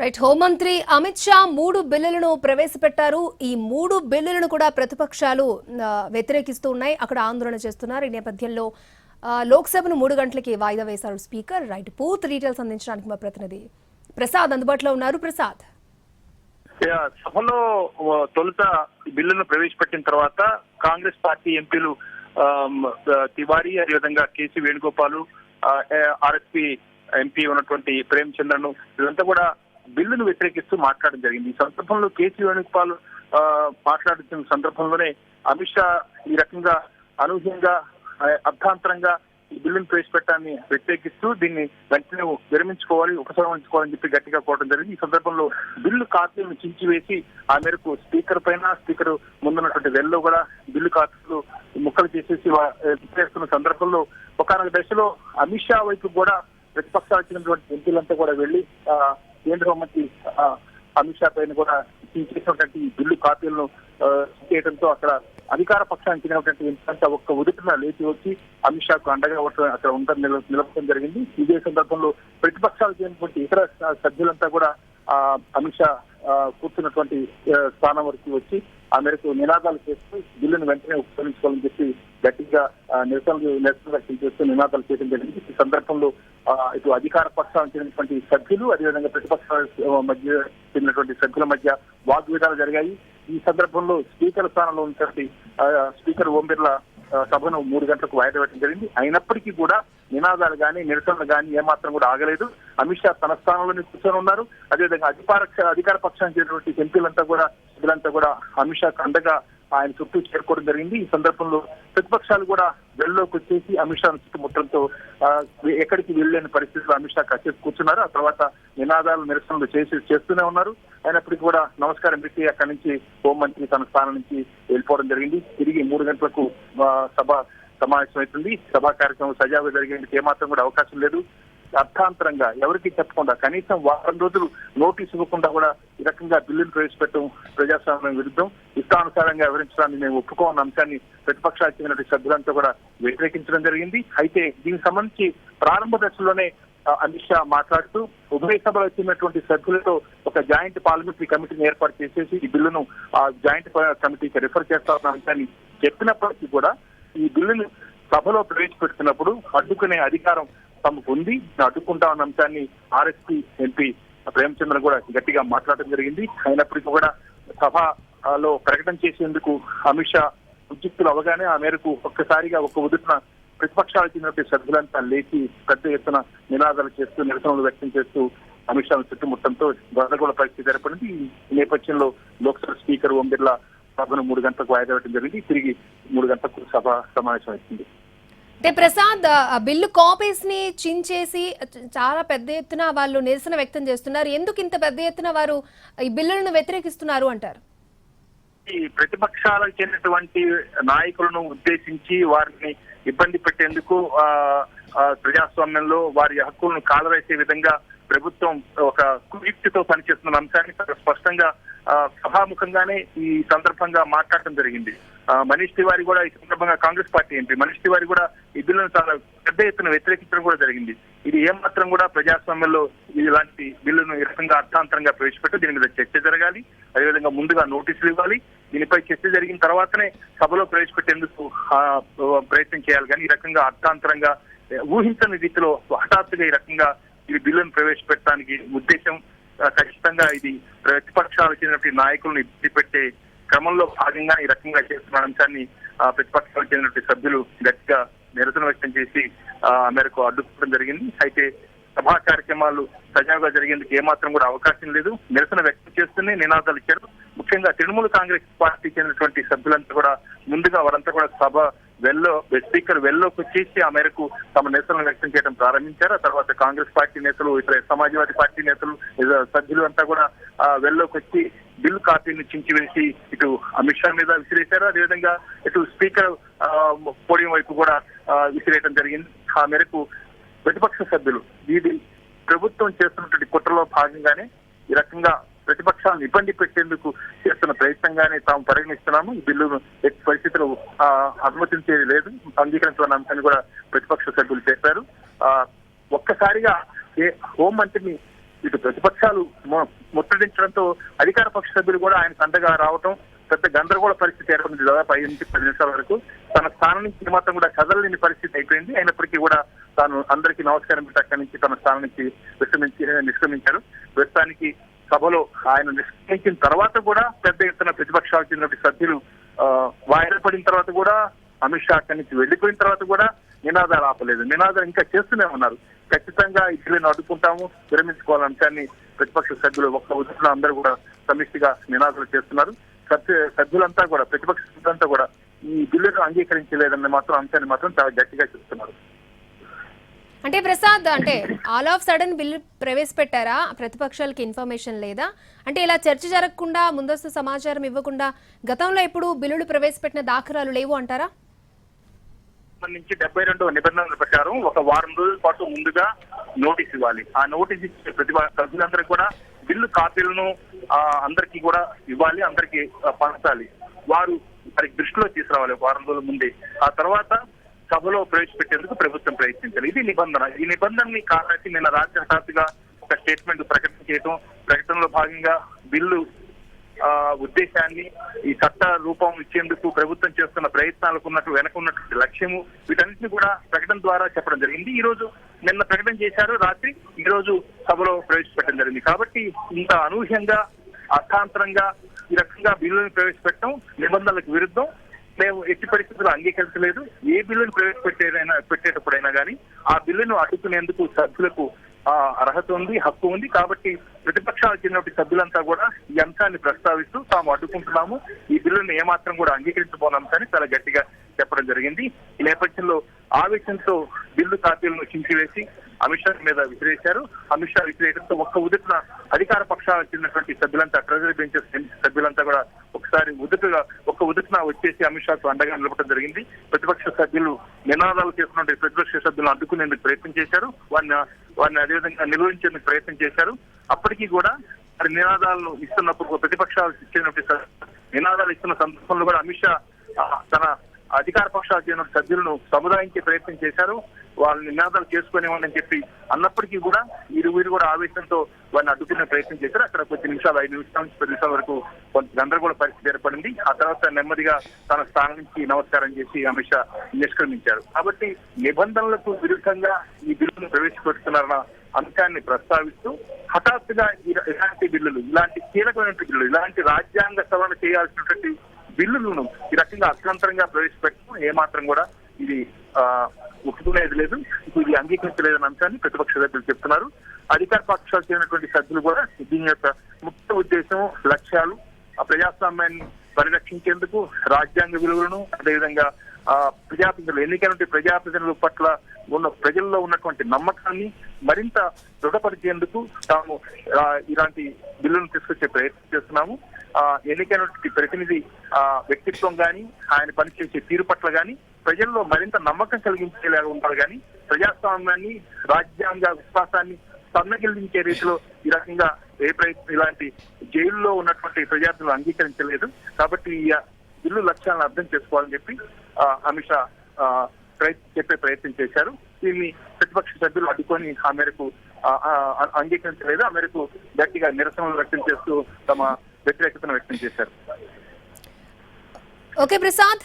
Right. హోంమంత్రి అమిత్ షా 3 బిల్లులను ప్రవేశపెట్టారు. ఈ 3 బిల్లులను కూడా ప్రతిపక్షాలు వ్యతిరేకిస్తూ ఉన్నాయి. అక్కడ ఆందోళన చేస్తున్నారు. ఈ నేపథ్యంలో లోక్సభను 3 గంటలకి వాయిదా వేశారు స్పీకర్. రైట్, పూర్తి డీటెయిల్స్ అందించడానికి మా ప్రతినిధి ప్రసాద్ అందుబాటులో ఉన్నారు. ప్రసాద్, సభలో తొలుత బిల్లును ప్రవేశపెట్టిన తర్వాత కాంగ్రెస్ పార్టీ ఎంపీలు తివారీ, అదేవిధంగా కేసీ వేణుగోపాల్, ఆర్ఎస్పీ ఎంపీ ఉన్నటువంటి ప్రేమ్ చంద్రను ఇదంతా కూడా బిల్లును వ్యతిరేకిస్తూ మాట్లాడడం జరిగింది. ఈ సందర్భంలో కేసీ వేణుగోపాల్ మాట్లాడుతున్న సందర్భంలోనే అమిత్ షా ఈ రకంగా అనూహ్యంగా అర్థాంతరంగా ఈ బిల్లును ప్రవేశపెట్టాన్ని వ్యతిరేకిస్తూ దీన్ని వెంటనే విరమించుకోవాలి, ఉపసంహరించుకోవాలని చెప్పి గట్టిగా కోరడం జరిగింది. ఈ సందర్భంలో బిల్లు కాపీలను చించివేసి ఆ మేరకు స్పీకర్ పైన, స్పీకర్ ముందున్నటువంటి వెల్లో కూడా బిల్లు కాపీలు ముక్కలు చేసేసి చేస్తున్న సందర్భంలో ఒకనొక దశలో అమిత్ షా వైపు కూడా ప్రతిపక్షాలు వచ్చినటువంటి ఎంపీలంతా కూడా వెళ్లి కేంద్ర హోంమంత్రి అమిత్ షా పైన కూడా చేసినటువంటి బిల్లు కాపీలను చేయడంతో అక్కడ అధికార పక్షానికి చెందినటువంటి ఎంపీలంతా ఒక్క ఉదుటిన లేచి వచ్చి అమిత్ షాకు అండగా అక్కడ ఉండడం నిలబడడం జరిగింది. ఇదే సందర్భంలో ప్రతిపక్షాలు చెందినటువంటి ఇతర సభ్యులంతా కూడా అమిత్ షా కూర్చున్నటువంటి స్థానం వరకు వచ్చి ఆ మేరకు నినాదాలు చేస్తూ బిల్లును వెంటనే ఉపసంహరించుకోవాలని చెప్పి గట్టిగా నిరసన వ్యక్తం చేస్తూ నినాదాలు చేయడం జరిగింది. ఈ సందర్భంలో ఇటు అధికార పక్షానికి చెందినటువంటి సభ్యులు, అదేవిధంగా ప్రతిపక్షాల మధ్య చెందినటువంటి సభ్యుల మధ్య వాగ్వివాదాలు జరిగాయి. ఈ సందర్భంలో స్పీకర్ స్థానంలో ఉన్నటువంటి స్పీకర్ ఓం బిర్లా సభను 3 గంటలకు వాయిదా వేయడం జరిగింది. అయినప్పటికీ కూడా నినాదాలు కానీ నిరసనలు కానీ ఏమాత్రం కూడా ఆగలేదు. అమిత్ షా తన స్థానంలోనే కూర్చొని ఉన్నారు. అదేవిధంగా అధికార పక్షానికి చెందినటువంటి ఎంపీలంతా కూడా అమిత్ షాకు అండగా ఆయన చుట్టూ చేరుకోవడం జరిగింది. ఈ సందర్భంలో ప్రతిపక్షాలు కూడా వెల్లోకి వచ్చేసి అమిత్ షా చుట్టుముట్టడంతో ఎక్కడికి వెళ్ళలేని పరిస్థితుల్లో అమిత్ షా కాసేపు కూర్చున్నారు. ఆ తర్వాత నినాదాలు నిరసనలు చేస్తూనే ఉన్నారు. అయినప్పటికీ కూడా నమస్కారం పెట్టి అక్కడి నుంచి హోంమంత్రి తన స్థానం నుంచి వెళ్ళిపోవడం జరిగింది. తిరిగి 3 గంటలకు సభ సమావేశమవుతుంది. సభా కార్యక్రమం సజావుగా జరిగేందుకు ఏమాత్రం కూడా అవకాశం లేదు. అర్థాంతరంగా ఎవరికి చెప్పకుండా కనీసం వారం రోజులు నోటీసు ఇవ్వకుండా కూడా ఈ రకంగా బిల్లును ప్రవేశపెట్టడం ప్రజాస్వామ్యం విరుద్ధం, ఇష్టానుసారంగా వివరించడాన్ని మేము ఒప్పుకోన్న అంశాన్ని ప్రతిపక్షాలకు చెందిన సభ్యులంతా కూడా వ్యతిరేకించడం జరిగింది. అయితే దీనికి సంబంధించి ప్రారంభ దశలోనే అమిత్ షా మాట్లాడుతూ ఉభయ సభలో వచ్చినటువంటి సభ్యులతో ఒక జాయింట్ పార్లమెంటరీ కమిటీని ఏర్పాటు చేసేసి ఈ బిల్లును ఆ జాయింట్ కమిటీకి రిఫర్ చేస్తామన్న అంశాన్ని చెప్పినప్పటికీ కూడా ఈ బిల్లును సభలో ప్రవేశపెడుతున్నప్పుడు అడ్డుకునే అధికారం తమకు ఉంది, అడ్డుకుంటామన్న అంశాన్ని ఆర్ఎస్పీ ఎంపీ ప్రేమచంద్ర కూడా గట్టిగా మాట్లాడడం జరిగింది. అయినప్పటికీ కూడా సభలో ప్రకటన చేసేందుకు అమిత్ షా ఉద్యుక్తులు అవగానే ఆ మేరకు ఒక్కసారిగా ఒక ఉదుటిన ప్రతిపక్షాలకు చెందినటువంటి సభ్యులంతా లేచి పెద్ద ఎత్తున నినాదాలు చేస్తూ నిరసనలు వ్యక్తం చేస్తూ అమిత్ షా చుట్టుముట్టడంతో గందరగోళ పరిస్థితి ఏర్పడింది. ఈ నేపథ్యంలో లోక్సభ స్పీకర్ ఓం బిర్లా సభను 3 గంటలకు వాయిదా వేయడం జరిగింది. తిరిగి 3 గంటలకు సభ సమావేశం అవుతుంది. అంటే ప్రసాద్, బిల్లు కాపీస్ ని చించేసి చాలా పెద్ద ఎత్తున వాళ్ళు నిరసన వ్యక్తం చేస్తున్నారు. ఎందుకు ఇంత పెద్ద ఎత్తున వారు ఈ బిల్లులను వ్యతిరేకిస్తున్నారు అంటారు? ఈ ప్రతిపక్షాలకు చెందినటువంటి నాయకులను ఉద్దేశించి వారిని ఇబ్బంది పెట్టేందుకు ప్రజాస్వామ్యంలో వారి హక్కులను కాలవేసే విధంగా ప్రభుత్వం ఒక కుయుక్తితో పనిచేస్తున్న అంశాన్ని స్పష్టంగా సభాముఖంగానే ఈ సందర్భంగా మాట్లాడటం జరిగింది. మనీష్ తివారీ కూడా ఈ సందర్భంగా కాంగ్రెస్ పార్టీ ఎంపీ మనీష్ తివారీ కూడా ఈ బిల్లును చాలా పెద్ద ఎత్తున వ్యతిరేకించడం కూడా జరిగింది. ఇది ఏమాత్రం కూడా ప్రజాస్వామ్యంలో ఇలాంటి బిల్లును ఈ రకంగా అర్థాంతరంగా ప్రవేశపెట్టి దీని మీద చర్చ జరగాలి, అదేవిధంగా ముందుగా నోటీసులు ఇవ్వాలి, దీనిపై చర్చ జరిగిన తర్వాతనే సభలో ప్రవేశపెట్టేందుకు ప్రయత్నం చేయాలి. కానీ ఈ రకంగా అర్థాంతరంగా ఊహించని రీతిలో హఠాత్తుగా ఈ రకంగా ఈ బిల్లును ప్రవేశపెట్టడానికి ఉద్దేశం ఖచ్చితంగా ఇది ప్రతిపక్షాలకు చెందినటువంటి నాయకులను ఇబ్బంది పెట్టే క్రమంలో భాగంగా ఈ రకంగా చేస్తున్న అంశాన్ని ప్రతిపక్షాలకు చెందినటువంటి సభ్యులు గట్టిగా నిరసన వ్యక్తం చేసి మేరకు అడ్డుకోవడం జరిగింది. అయితే సభా కార్యక్రమాలు సజావుగా జరిగేందుకు ఏమాత్రం కూడా అవకాశం లేదు. నిరసన వ్యక్తం చేస్తూనే నినాదాలు ఇచ్చారు. ముఖ్యంగా తృణమూల కాంగ్రెస్ పార్టీ చెందినటువంటి సభ్యులంతా కూడా ముందుగా వారంతా కూడా సభ స్పీకర్ వెల్లోకి వచ్చేసి ఆ మేరకు తమ నిరసనలు వ్యక్తం చేయడం ప్రారంభించారు. ఆ తర్వాత కాంగ్రెస్ పార్టీ నేతలు, ఇతర సమాజ్వాదీ పార్టీ నేతలు, సభ్యులు అంతా కూడా వెల్లోకి వచ్చి బిల్లు కాపీని చించివేసి ఇటు అమిత్ షా మీద విసిరేశారు. అదేవిధంగా ఇటు స్పీకర్ పోడియం వైపు కూడా విసిరేయడం జరిగింది. ఆ మేరకు ప్రతిపక్ష సభ్యులు ఇది ప్రభుత్వం చేస్తున్నటువంటి కుట్రలో భాగంగానే ఈ రకంగా ప్రతిపక్షాలను ఇబ్బంది పెట్టేందుకు చేస్తున్న ప్రయత్నంగానే తాము పరిగణిస్తున్నాము. ఈ బిల్లును ఎట్టి పరిస్థితులు అనుమతించేది లేదు, అంగీకరించాలన్న అంశాన్ని కూడా ప్రతిపక్ష సభ్యులు చెప్పారు. ఒక్కసారిగా హోంమంత్రిని ఇటు ప్రతిపక్షాలు ముట్టడించడంతో అధికార పక్ష సభ్యులు కూడా ఆయన అండగా రావటం పెద్ద గందరగోళ పరిస్థితి ఏర్పడింది. దాదాపు 5 నుంచి 10 నిమిషాల వరకు తన స్థానం నుంచి మాత్రం కూడా కదలలేని పరిస్థితి అయిపోయింది. అయినప్పటికీ కూడా తాను అందరికీ నమస్కారం పెట్టి అక్కడి నుంచి తన స్థానం నుంచి నిష్క్రమించారు. ప్రస్తుతానికి సభలో ఆయన నిష్క్రమించిన తర్వాత కూడా పెద్ద ఎత్తున ప్రతిపక్షాలకు చెందిన సభ్యులు వాయిదా పడిన తర్వాత కూడా అమిత్ షా అక్కడి నుంచి వెళ్లిపోయిన తర్వాత కూడా నినాదాలు ఆపలేదు. నినాదాలు ఇంకా చేస్తూనే ఉన్నారు. ఖచ్చితంగా ఈ బిల్లును అడ్డుకుంటాము, విరమించుకోవాలనే అంశాన్ని ప్రతిపక్ష సభ్యులు ఒక్క ఉద్దేశంలో అందరూ కూడా సమిష్టిగా నినాదాలు చేస్తున్నారు. సభ్యులంతా కూడా ప్రతిపక్ష సభ్యులంతా కూడా ఈ బిల్లును అంగీకరించలేదన్న మాత్రం అంశాన్ని మాత్రం చాలా గట్టిగా చెప్తున్నారు. అంటే ప్రసాద్, అంటే ఆల్ ఆఫ్ సడన్ బిల్లు ప్రవేశపెట్టారా? ప్రతిపక్షాలకి ఇన్ఫర్మేషన్ లేదా? అంటే ఇలా చర్చ జరగకుండా, ముందస్తు సమాచారం ఇవ్వకుండా గతంలో ఎప్పుడు బిల్లులు ప్రవేశపెట్టిన దాఖలాలు లేవు అంటారా? నుంచి 72వ నిబంధనల ప్రకారం ఒక వారం రోజుల పాటు ముందుగా నోటీస్ ఇవ్వాలి. ఆ నోటీస్ ఇచ్చే సభ్యులందరికీ కూడా బిల్లు కాపీలను అందరికీ కూడా ఇవ్వాలి, అందరికీ పంచాలి. వారు వారికి దృష్టిలో తీసుకురావాలి వారం రోజుల ముందే. ఆ తర్వాత సభలో ప్రవేశపెట్టేందుకు ప్రభుత్వం ప్రయత్నించాలి. ఇది నిబంధన. ఈ నిబంధనని కారణి నిన్న రాష్ట్ర హఠాత్తుగా ఒక స్టేట్మెంట్ ప్రకటన చేయడం, ప్రకటనలో భాగంగా బిల్లు ఉద్దేశాన్ని ఈ చట్ట రూపం ఇచ్చేందుకు ప్రభుత్వం చేస్తున్న ప్రయత్నాలకు వెనకున్నటువంటి లక్ష్యము, వీటన్నిటిని కూడా ప్రకటన ద్వారా చెప్పడం జరిగింది. ఈ రోజు నిన్న ప్రకటన చేశారు, రాత్రి ఈ రోజు సభలో ప్రవేశపెట్టడం జరిగింది. కాబట్టి ఇంత అనూహ్యంగా అర్థాంతరంగా ఈ రకంగా బిల్లుని ప్రవేశపెట్టడం నిబంధనలకు విరుద్ధం. మేము ఎట్టి పరిస్థితుల్లో అంగీకరించలేదు. ఏ బిల్లును పెట్టేటప్పుడైనా కానీ ఆ బిల్లును అడ్డుకునేందుకు సభ్యులకు అర్హత ఉంది, హక్కు ఉంది. కాబట్టి ప్రతిపక్షాలకు చెందిన సభ్యులంతా కూడా ఈ అంశాన్ని ప్రస్తావిస్తూ తాము అడ్డుకుంటున్నాము, ఈ బిల్లును ఏమాత్రం కూడా అంగీకరించబోని అంశాన్ని చాలా గట్టిగా చెప్పడం జరిగింది. ఈ నేపథ్యంలో ఆవేశంతో బిల్లు కాపీలను చించివేసి అమిత్ షా మీద విసిరేశారు. అమిత్ షా విసిరేయడంతో ఒక్క ఉదుటిన అధికార పక్షాలకు చెందినటువంటి సభ్యులంతా, ట్రెజరీ బెంచెస్ సభ్యులంతా కూడా ఒకసారి ఒక్క ఉదుటిన వచ్చేసి అమిత్ షాకు అండగా నిలబడడం జరిగింది. ప్రతిపక్ష సభ్యులు నినాదాలు చేస్తున్నటువంటి ప్రతిపక్ష సభ్యులను అడ్డుకునేందుకు ప్రయత్నం చేశారు, వారిని అదేవిధంగా నిర్వహించేందుకు ప్రయత్నం చేశారు. అప్పటికీ కూడా మరి నినాదాలను ఇస్తున్నప్పుడు ప్రతిపక్షాలు ఇచ్చినటువంటి నినాదాలు ఇస్తున్న సందర్భంలో కూడా అమిత్ షా తన అధికార పక్షాలకు చెందిన సభ్యులను సముదాయించే ప్రయత్నం చేశారు. వాళ్ళని నినాదాలు చేసుకునేవాళ్ళని చెప్పి అన్నప్పటికీ కూడా వీరు కూడా ఆవేశంతో వారిని అడ్డుకునే ప్రయత్నం చేశారు. అక్కడ కొద్ది నిమిషాలు 5 నిమిషాల నుంచి 10 నిమిషాల వరకు కొంత గందరగోళ పరిస్థితి ఏర్పడింది. ఆ తర్వాత నెమ్మదిగా తన స్థానం నుంచి నమస్కారం చేసి అమిత్ షా నిష్క్రమించారు. కాబట్టి నిబంధనలకు విరుద్ధంగా ఈ బిల్లును ప్రవేశపెడుతున్నారన్న అంశాన్ని ప్రస్తావిస్తూ హఠాత్తుగా ఇలాంటి బిల్లులు, ఇలాంటి కీలకమైన బిల్లులు, ఇలాంటి రాజ్యాంగ సవరణ చేయాల్సినటువంటి బిల్లులను ఈ రకంగా అర్థాంతరంగా ప్రవేశపెట్టడం ఏమాత్రం కూడా ఇది ఒప్పుకునేది లేదు, ఇది అంగీకరించలేదన్న అంశాన్ని ప్రతిపక్ష సభ్యులు చెప్తున్నారు. అధికార పక్షాలు చెందినటువంటి సభ్యులు కూడా దీని యొక్క ముఖ్య ఉద్దేశం, లక్ష్యాలు ప్రజాస్వామ్యాన్ని పరిరక్షించేందుకు, రాజ్యాంగ విలువలను, అదేవిధంగా ప్రజాప్రతినిధులు, ఎన్నికైన ప్రజాప్రతినిధుల పట్ల ఉన్న ప్రజల్లో ఉన్నటువంటి నమ్మకాన్ని మరింత దృఢపరిచేందుకు తాము ఇలాంటి బిల్లును తీసుకొచ్చే ప్రయత్నం చేస్తున్నాము. ఎన్నికైనటువంటి ప్రతినిధి వ్యక్తిత్వం గాని, ఆయన పనిచేసే తీరు పట్ల గాని ప్రజల్లో మరింత నమ్మకం కలిగించేలాగా ఉండాలి. కానీ ప్రజాస్వామ్యాన్ని, రాజ్యాంగ విశ్వాసాన్ని సన్నగిల్లించే రీతిలో ఈ రకంగా ఇలాంటి జైల్లో ఉన్నటువంటి ప్రజాప్రతినిధులు అంగీకరించలేదు. కాబట్టి ఈ బిల్లు లక్ష్యాలను అర్థం చేసుకోవాలని చెప్పి అమిత్ షా చెప్పే ప్రయత్నం చేశారు. దీన్ని ప్రతిపక్ష సభ్యులు అడ్డుకొని ఆ మేరకు అంగీకరించలేదు. ఆ మేరకు గట్టిగా నిరసనలు వ్యక్తం చేస్తూ తమ వ్యతిరేకతను వ్యక్తం చేశారు. ఓకే ప్రసాద్.